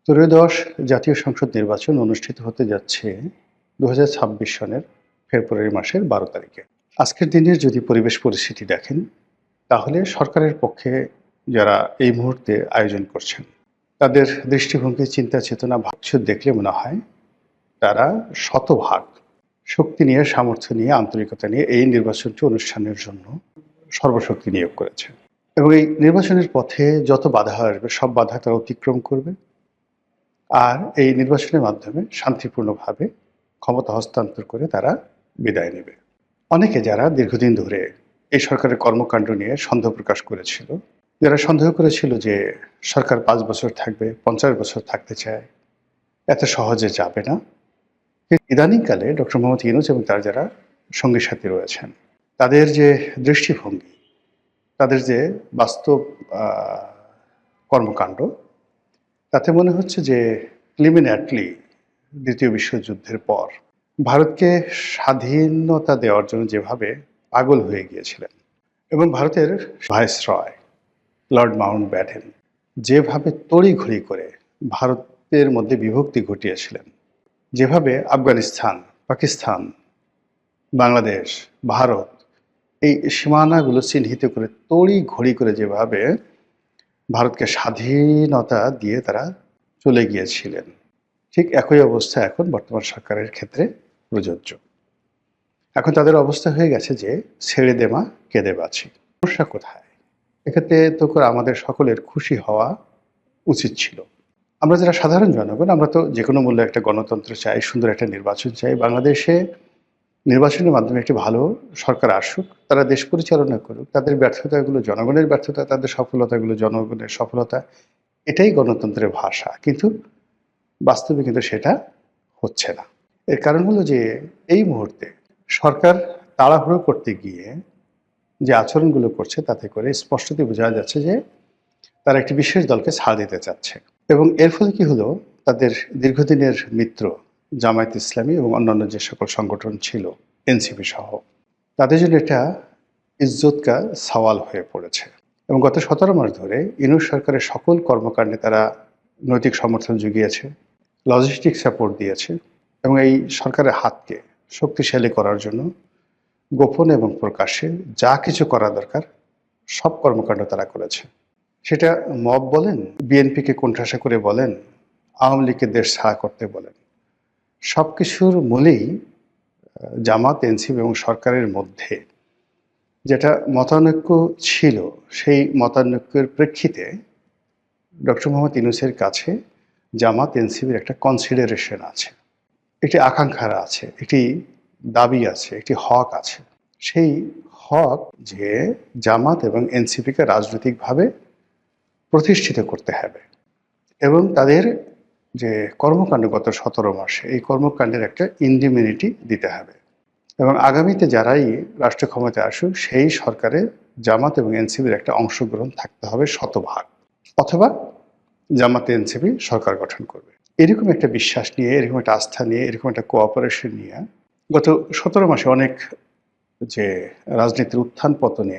ত্রয়োদশ জাতীয় সংসদ নির্বাচন অনুষ্ঠিত হতে যাচ্ছে ২০২৬ সনের ফেব্রুয়ারি মাসের ১২ তারিখে। আজকের দিনের যদি পরিবেশ পরিস্থিতি দেখেন, তাহলে সরকারের পক্ষে যারা এই মুহূর্তে আয়োজন করছেন, তাদের দৃষ্টিভঙ্গি, চিন্তা চেতনা, ভাবছ দেখলে মনে হয় তারা শতভাগ শক্তি নিয়ে, সামর্থ্য নিয়ে, আন্তরিকতা নিয়ে এই নির্বাচনটি অনুষ্ঠানের জন্য সর্বশক্তি নিয়োগ করেছে। এবং এই নির্বাচনের পথে যত বাধা আসবে সব বাধা তারা অতিক্রম করবে। আর এই নির্বাচনের মাধ্যমে শান্তিপূর্ণভাবে ক্ষমতা হস্তান্তর করে তারা বিদায় নেবে। অনেকে যারা দীর্ঘদিন ধরে এই সরকারের কর্মকাণ্ড নিয়ে সন্দেহ প্রকাশ করেছিল, যারা সন্দেহ করেছিল যে সরকার ৫ বছর থাকবে, ৫০ বছর থাকতে চায়, এত সহজে যাবে না, ইদানিংকালে ডক্টর মোহাম্মদ ইউনূস এবং তার যারা সঙ্গী সাথী রয়েছেন, তাদের যে দৃষ্টিভঙ্গি, তাদের যে বাস্তব কর্মকাণ্ড, তাতে মনে হচ্ছে যে প্রিলিমিনারিলি দ্বিতীয় বিশ্বযুদ্ধের পর ভারতকে স্বাধীনতা দেওয়ার জন্য যেভাবে পাগল হয়ে গিয়েছিলেন এবং ভারতের ভাইসরয় লর্ড মাউন্টব্যাটেন যেভাবে তড়িঘড়ি করে ভারতের মধ্যে বিভক্তি ঘটিয়েছিলেন, যেভাবে আফগানিস্তান, পাকিস্তান, বাংলাদেশ, ভারত এই সীমানাগুলো চিহ্নিত করে তড়িঘড়ি করে যেভাবে ভারতকে স্বাধীনতা দিয়ে তারা চলে গিয়েছিলেন, ঠিক একই অবস্থা এখন বর্তমান সরকারের ক্ষেত্রে প্রযোজ্য। এখন তাদের অবস্থা হয়ে গেছে যে ছেড়ে দেমা কেঁদে বাঁচি। সমস্যা কোথায়? এক্ষেত্রে তো করে আমাদের সকলের খুশি হওয়া উচিত ছিল। আমরা যারা সাধারণ জনগণ, আমরা তো যে কোনো মূল্যে একটা গণতন্ত্র চাই, সুন্দর একটা নির্বাচন চাই। বাংলাদেশে নির্বাচনের মাধ্যমে একটি ভালো সরকার আসুক, তারা দেশ পরিচালনা করুক, তাদের ব্যর্থতাগুলো জনগণের ব্যর্থতা, তাদের সফলতাগুলো জনগণের সফলতা, এটাই গণতন্ত্রের ভাষা। কিন্তু বাস্তবে কিন্তু সেটা হচ্ছে না। এর কারণ হলো যে এই মুহূর্তে সরকার তাড়াহুড়ো করতে গিয়ে যে আচরণগুলো করছে, তাতে করে স্পষ্টতই বোঝা যাচ্ছে যে তারা একটি বিশেষ দলকে ছাড় দিতে চাচ্ছে। এবং এর ফলে কি হলো, তাদের দীর্ঘদিনের মিত্র জামায়াত ইসলামী এবং অন্যান্য যে সকল সংগঠন ছিল, এনসিপি সহ, তাদের জন্য এটা ইজ্জত কা সওয়াল হয়ে পড়েছে। এবং গত ১৭ মাস ধরে ইউনূস সরকারের সকল কর্মকাণ্ডে তারা নৈতিক সমর্থন জুগিয়েছে, লজিস্টিক সাপোর্ট দিয়েছে এবং এই সরকারের হাতকে শক্তিশালী করার জন্য গোপন এবং প্রকাশ্যে যা কিছু করা দরকার সব কর্মকাণ্ড তারা করেছে। সেটা মব বলেন, বিএনপিকে কোণঠাসা করে বলেন, আওয়ামী লীগকে দেশ ছাড়া করতে বলেন, সব কিছুর মূলেই জামাত, এনসিপি এবং সরকারের মধ্যে যেটা মতানৈক্য ছিল, সেই মতানৈক্যের প্রেক্ষিতে ডক্টর মোহাম্মদ ইউনূসের কাছে জামাত, এনসিপির একটা কনসিডারেশন আছে, একটি আকাঙ্ক্ষা আছে, একটি দাবি আছে, একটি হক আছে। সেই হক যে জামাত এবং এনসিপিকে রাজনৈতিকভাবে প্রতিষ্ঠিত করতে হবে এবং তাদের যে কর্মকাণ্ড গত ১৭ মাসে, এই কর্মকাণ্ডের একটা ইন্ডিমিউনিটি দিতে হবে এবং আগামীতে যারাই রাষ্ট্র ক্ষমতায় আসুক, সেই সরকারে জামাত এবং এনসিপির একটা অংশগ্রহণ থাকতে হবে শতভাগ, অথবা জামাত এনসিপি সরকার গঠন করবে। এরকম একটা বিশ্বাস নিয়ে, এরকম একটা আস্থা নিয়ে, এরকম একটা কোঅপারেশন নিয়ে গত ১৭ মাসে অনেক যে রাজনীতির উত্থান পতনে,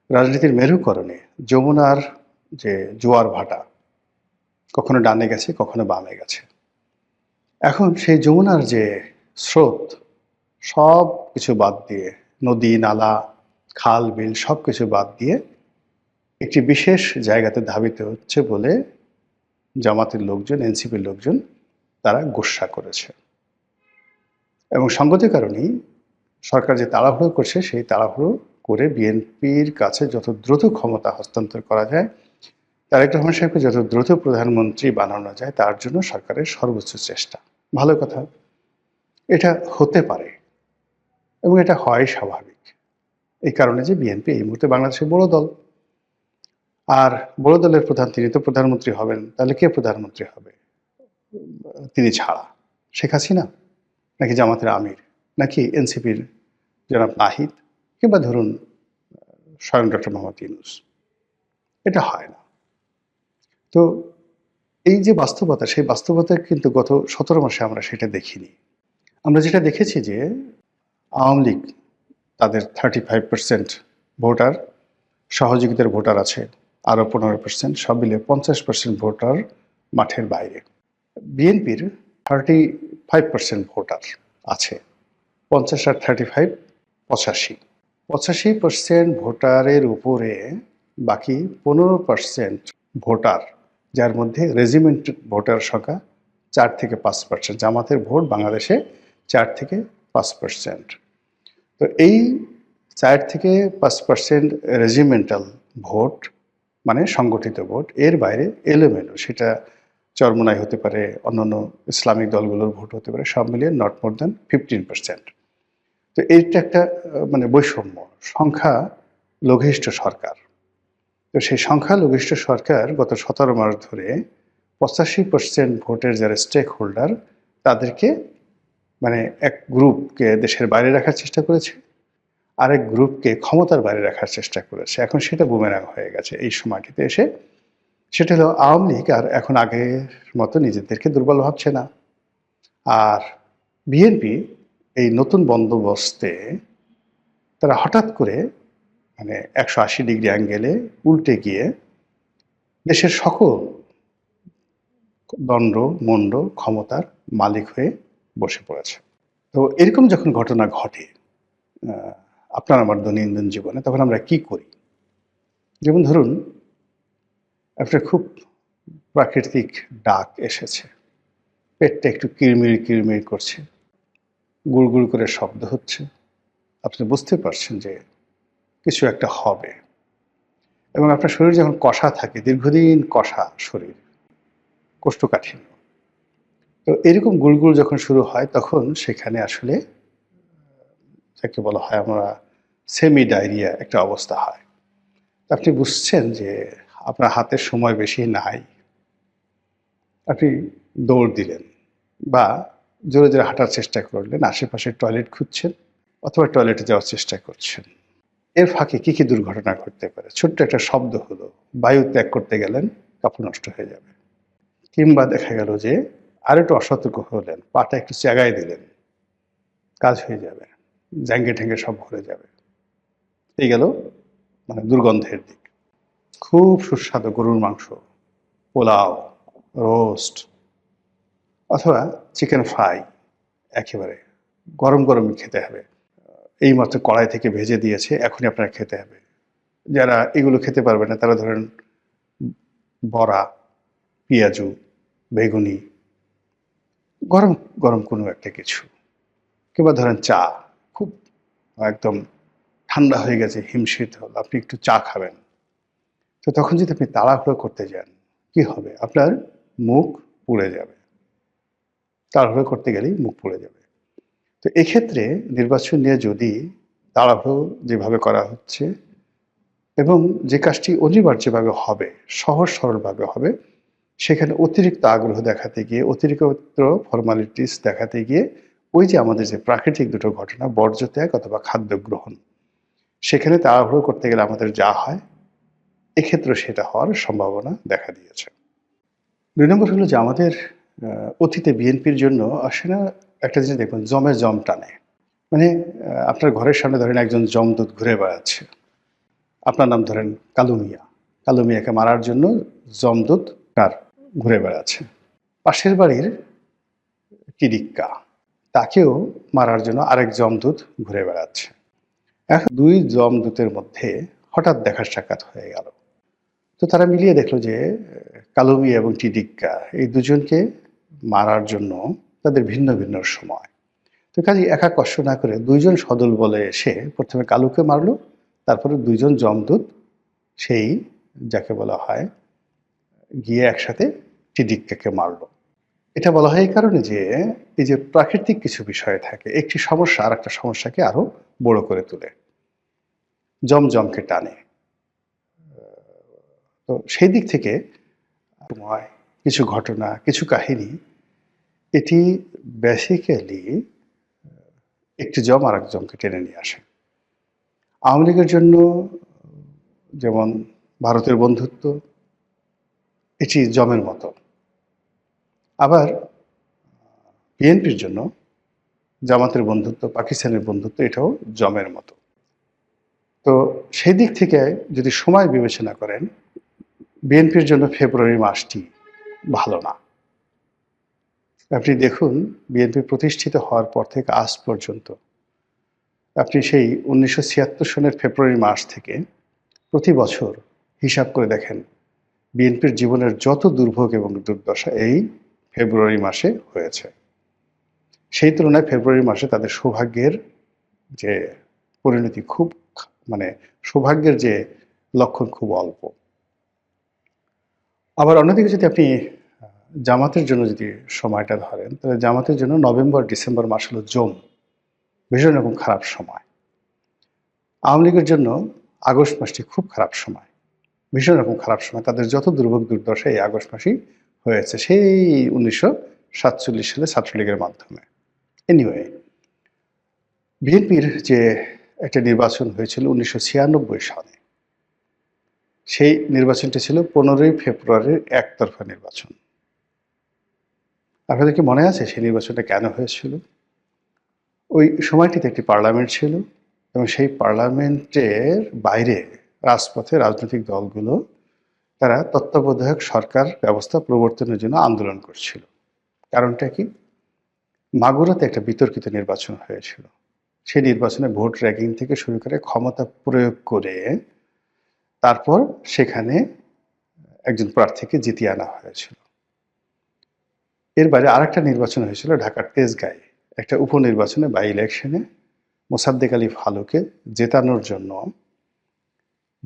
রাজনীতির মেরুকরণে যমুনার যে জোয়ার ভাটা, কখনো ডানে গেছে, কখনো বামে গেছে। এখন সেই যমুনার যে স্রোত, সব কিছু বাদ দিয়ে, নদী, নালা, খাল, বিল সব কিছু বাদ দিয়ে একটি বিশেষ জায়গাতে ধাবিত হচ্ছে বলে জামাতের লোকজন, এনসিপির লোকজন তারা গোস্বা করেছে। এবং সঙ্গতির কারণেই সরকার যে তাড়াহুড়ো করছে, সেই তাড়াহুড়ো করে বিএনপির কাছে যত দ্রুত ক্ষমতা হস্তান্তর করা যায়, তারেক রহমান সাহেবকে যত দ্রুত প্রধানমন্ত্রী বানানো যায়, তার জন্য সরকারের সর্বোচ্চ চেষ্টা। ভালো কথা, এটা হতে পারে এবং এটা হয় স্বাভাবিক। এই কারণে যে বিএনপি এই মুহূর্তে বাংলাদেশের বড় দল, আর বড় দলের প্রধান তিনি তো প্রধানমন্ত্রী হবেন, তাহলে কে প্রধানমন্ত্রী হবে তিনি ছাড়া? শেখ হাসিনা, নাকি জামাতের আমির, নাকি এনসিপির জনাব নাহিদ, কিংবা ধরুন স্বয়ং ডক্টর মোহাম্মদ ইউনূস? এটা হয় না। তো এই যে বাস্তবতা, সেই বাস্তবতা কিন্তু গত ১৭ মাসে আমরা সেটা দেখিনি। আমরা যেটা দেখেছি যে আওয়ামী লীগ তাদের 35% ভোটার, সহযোগিতার ভোটার আছে আরও 15%, সব মিলিয়ে 50% ভোটার মাঠের বাইরে। বিএনপির 35% ভোটার আছে, 50 আর 35 85। 85% ভোটারের উপরে বাকি 15% ভোটার, যার মধ্যে রেজিমেন্ট ভোটার সংখ্যা 4 থেকে 5%। জামাতের ভোট বাংলাদেশে 4 থেকে 5%। তো এই 4 থেকে 5% রেজিমেন্টাল ভোট মানে সংগঠিত ভোট, এর বাইরে এলোমেলো, সেটা চরমোনাই হতে পারে, অন্যান্য ইসলামিক দলগুলোর ভোট হতে পারে, সব মিলিয়ে নট মোর দ্যান 15%। তো এইটা একটা মানে বৈষম্য, সংখ্যা লঘিষ্ঠ সরকার। তো সেই সংখ্যা লঘিষ্ঠ সরকার গত 17 মাস ধরে 85% ভোটের যারা স্টেক হোল্ডার তাদেরকে মানে এক গ্রুপকে দেশের বাইরে রাখার চেষ্টা করেছে, আরেক গ্রুপকে ক্ষমতার বাইরে রাখার চেষ্টা করেছে। এখন সেটা বুমেরাং হয়ে গেছে এই সময়টিতে এসে। সেটা হলো আওয়ামী লীগ আর এখন আগের মতো নিজেদেরকে দুর্বল ভাবছে না। আর বিএনপি এই নতুন বন্দোবস্তে তারা হঠাৎ করে মানে 180 ডিগ্রি অ্যাঙ্গেলে উল্টে গিয়ে দেশের সকল দণ্ড মণ্ড ক্ষমতার মালিক হয়ে বসে পড়েছে। তো এরকম যখন ঘটনা ঘটে আপনার আমার দৈনন্দিন জীবনে, তখন আমরা কি করি? যেমন ধরুন, একটা খুব প্রাকৃতিক ডাক এসেছে, পেটটা একটু কিরমির কিরমির করছে, গুড়গুড় করে শব্দ হচ্ছে, আপনি বুঝতে পারছেন যে কিছু একটা হবে। এবং আপনার শরীর যখন কষা থাকে, দীর্ঘদিন কষা শরীর, কোষ্ঠকাঠিন্য, তো এরকম গুড়গুড় যখন শুরু হয়, তখন সেখানে আসলে যাকে বলা হয় আমরা সেমি ডায়রিয়া একটা অবস্থা হয়। আপনি বুঝছেন যে আপনার হাতের সময় বেশি নাই, আপনি দৌড় দিলেন বা জোরে জোরে হাঁটার চেষ্টা করলেন, আশেপাশে টয়লেট খুঁজছেন অথবা টয়লেটে যাওয়ার চেষ্টা করছেন। এর ফাঁকে কি কি দুর্ঘটনা ঘটতে পারে? ছোট্ট একটা শব্দ হলো, বায়ু ত্যাগ করতে গেলেন, কাপড় নষ্ট হয়ে যাবে। কিংবা দেখা গেল যে আর একটু অসতর্ক হলেন, পাটা একটু চেগায় দিলেন, কাজ হয়ে যাবে, জ্যাঙ্গে ঠ্যাঙ্গে সব ভরে যাবে। এই গেল মানে দুর্গন্ধের দিক। খুব সুস্বাদু গরুর মাংস, পোলাও, রোস্ট অথবা চিকেন ফ্রাই একেবারে গরম গরমই খেতে হবে, এইমাত্র কড়াই থেকে ভেজে দিয়েছে, এখনই আপনার খেতে হবে। যারা এগুলো খেতে পারবে না তারা ধরেন বড়া, পেঁয়াজু, বেগুনি, গরম গরম কোনো একটা কিছু, কিংবা ধরেন চা, খুব একদম ঠান্ডা হয়ে গেছে, হিমশীত হল, আপনি একটু চা খাবেন। তো তখন যদি আপনি তাড়াহুড়ো করতে যান, কি হবে? আপনার মুখ পুড়ে যাবে, তাড়াহুড়ো করতে গেলেই মুখ পুড়ে যাবে। তো এক্ষেত্রে নির্বাচন নিয়ে যদি তাড়াহুড়ো যেভাবে করা হচ্ছে এবং যে কাজটি অনিবার্যভাবে হবে, সহজ সরলভাবে হবে, সেখানে অতিরিক্ত আগ্রহ দেখাতে গিয়ে, অতিরিক্ত ফর্মালিটিস দেখাতে গিয়ে, ওই যে আমাদের যে প্রাকৃতিক দুটো ঘটনা, বর্জ্য ত্যাগ অথবা খাদ্য গ্রহণ, সেখানে তাড়াহুড়ো করতে গেলে আমাদের যা হয়, এক্ষেত্রে সেটা হওয়ার সম্ভাবনা দেখা দিয়েছে। ২ নম্বর হলো যে আমাদের অতীতে বিএনপির জন্য আসলে একটা জিনিস দেখবেন, জমে জম টানে। মানে আপনার ঘরের সামনে ধরেন একজন জমদূত ঘুরে বেড়াচ্ছে, আপনার নাম ধরেন কালু মিয়া, কালু মিয়াকে মারার জন্য জমদূত তার ঘুরে বেড়াচ্ছে। পাশের বাড়ির টিডিক্কা, তাকেও মারার জন্য আরেক জমদূত ঘুরে বেড়াচ্ছে। এখন 2 জমদূতের মধ্যে হঠাৎ দেখা সাক্ষাৎ হয়ে গেল। তো তারা মিলিয়ে দেখলো যে কালু মিয়া এবং টিডিক্কা এই দুজনকে মারার জন্য তাদের ভিন্ন ভিন্ন সময়। তো কাজেই একা কষ্ট না করে 2 জন সদল বলে এসে প্রথমে কালুকে মারলো, তারপরে 2 জন জমদূত সেই যাকে বলা হয় গিয়ে একসাথে টিডিক্কাকে মারলো। এটা বলা হয় এই কারণে যে এই যে প্রাকৃতিক কিছু বিষয় থাকে, একটি সমস্যা আর একটা সমস্যাকে আরো বড় করে তোলে, জমজমকে টানে। তো সেই দিক থেকে সময়, কিছু ঘটনা, কিছু কাহিনী, এটি বেসিক্যালি একটি জম আর এক জমকে টেনে নিয়ে আসে। আওয়ামী লীগের জন্য যেমন ভারতের বন্ধুত্ব, এটি জমের মতো। আবার বিএনপির জন্য জামাতের বন্ধুত্ব, পাকিস্তানের বন্ধুত্ব, এটাও জমের মতো। তো সেই দিক থেকে যদি সময় বিবেচনা করেন, বিএনপির জন্য ফেব্রুয়ারি মাসটি ভালো না। আপনি দেখুন বিএনপি প্রতিষ্ঠিত হওয়ার পর থেকে আজ পর্যন্ত আপনি সেই ১৯৭৬ সনের ফেব্রুয়ারি মাস থেকে প্রতি বছর হিসাব করে দেখেন বিএনপির জীবনের যত দুর্ভোগ এবং দুর্দশা এই ফেব্রুয়ারি মাসে হয়েছে। সেই তুলনায় ফেব্রুয়ারি মাসে তাদের সৌভাগ্যের যে পরিণতি খুব মানে সৌভাগ্যের যে লক্ষণ খুব অল্প। আবার অন্যদিকে যদি আপনি জামাতের জন্য যদি সময়টা ধরেন, তাহলে জামাতের জন্য নভেম্বর ডিসেম্বর মাস হলো ভীষণ রকম খারাপ সময়। আওয়ামী লীগের জন্য আগস্ট মাসটি খুব খারাপ সময়, ভীষণ রকম খারাপ সময়। তাদের যত দুর্ভোগ দুর্দশা এই আগস্ট মাসেই হয়েছে, সেই ১৯৪৭ সালে ছাত্রলীগের মাধ্যমে। এনিওয়ে, বিএনপির যে একটা নির্বাচন হয়েছিল ১৯৯৬ সালে, সেই নির্বাচনটি ছিল ১৫ই ফেব্রুয়ারির একতরফা নির্বাচন। আপনাদের কি মনে আছে সেই নির্বাচনটা কেন হয়েছিল? ওই সময়টিতে একটি পার্লামেন্ট ছিল এবং সেই পার্লামেন্টের বাইরে রাজপথে রাজনৈতিক দলগুলো তারা তত্ত্বাবধায়ক সরকার ব্যবস্থা প্রবর্তনের জন্য আন্দোলন করছিল। কারণটা কি? মাগুরাতে একটা বিতর্কিত নির্বাচন হয়েছিল। সেই নির্বাচনে ভোট র্যাগিং থেকে শুরু করে ক্ষমতা প্রয়োগ করে তারপর সেখানে একজন প্রার্থীকে জিতিয়ে আনা হয়েছিল। এর বাইরে আরেকটা নির্বাচন হয়েছিল ঢাকার তেজগাঁয়ে, একটা উপনির্বাচনে বাই ইলেকশনে মোসাদ্দেক আলী ফালুকে জেতানোর জন্য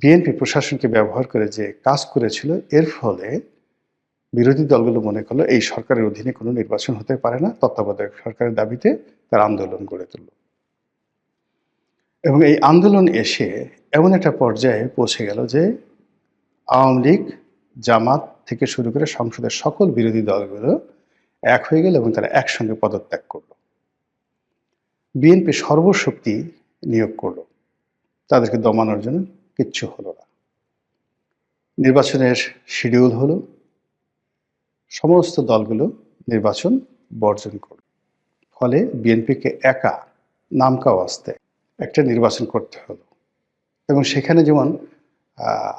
বিএনপি প্রশাসনকে ব্যবহার করে যে কাজ করেছিল, এর ফলে বিরোধী দলগুলো মনে করলো এই সরকারের অধীনে কোনো নির্বাচন হতে পারে না, তত্ত্বাবধায়ক সরকারের দাবিতে তার আন্দোলন গড়ে তুলল। এবং এই আন্দোলন এসে এমন একটা পর্যায়ে পৌঁছে গেল যে আওয়ামী লীগ, জামাত থেকে শুরু করে সংসদের সকল বিরোধী দলগুলো এক হয়ে গেল এবং তারা একসঙ্গে পদত্যাগ করল। বিএনপি সর্বশক্তি নিয়োগ করলো, তাদেরকে দমানোর জন্য কিচ্ছু হলো না। নির্বাচনের শিডিউল হলো, সমস্ত দলগুলো নির্বাচন বর্জন করল। ফলে বিএনপিকে একা নামকা অবস্থায় একটা নির্বাচন করতে হলো। এবং সেখানে যেমন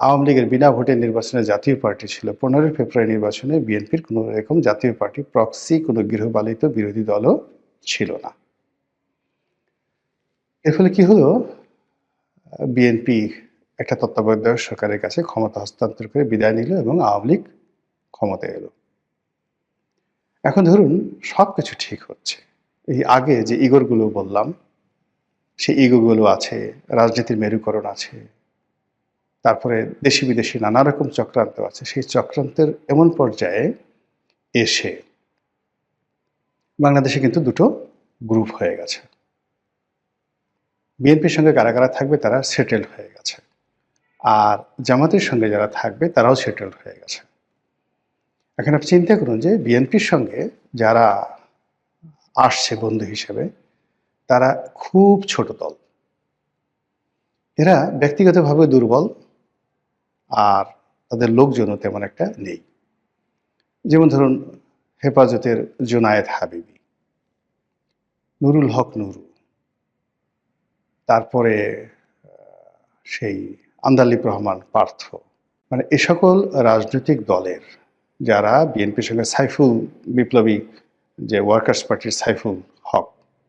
আওয়ামী লীগের বিনা ভোটে নির্বাচনে জাতীয় পার্টি ছিল, 15 ফেব্রুয়ারি নির্বাচনে বিএনপির কোনো এরকম জাতীয় পার্টি প্রক্সি কোনো গৃহপালিত বিরোধী দলও ছিল না। এর ফলে কি হলো? বিএনপি একটা তত্ত্বাবধায়ক সরকারের কাছে ক্ষমতা হস্তান্তর করে বিদায় নিল এবং আওয়ামী লীগ ক্ষমতায় এলো। এখন ধরুন সবকিছু ঠিক হচ্ছে, এই আগে যে ইগোরগুলো বললাম সেই ইগোগুলো আছে, রাজনীতির মেরুকরণ আছে, তারপরে দেশি বিদেশি নানা রকম চক্রান্ত আছে। সেই চক্রান্তের এমন পর্যায়ে এসে বাংলাদেশে কিন্তু দুটো গ্রুপ হয়ে গেছে। বিএনপির সঙ্গে কারা কারা থাকবে তারা সেটেল হয়ে গেছে, আর জামাতের সঙ্গে যারা থাকবে তারাও সেটেল হয়ে গেছে। এখন আপনি চিন্তা করুন যে বিএনপির সঙ্গে যারা আসছে বন্ধু হিসেবে তারা খুব ছোট দল, এরা ব্যক্তিগতভাবে দুর্বল আর তাদের লোকজনও তেমন একটা নেই। যেমন ধরুন হেফাজতের জুনায়েদ হাবিবি, নুরুল হক নুরু, তারপরে সেই আন্দালিব রহমান পার্থ, মানে এ সকল রাজনৈতিক দলের যারা বিএনপির সঙ্গে সাইফুল বিপ্লবী যে ওয়ার্কার্স পার্টির সাইফুল হক,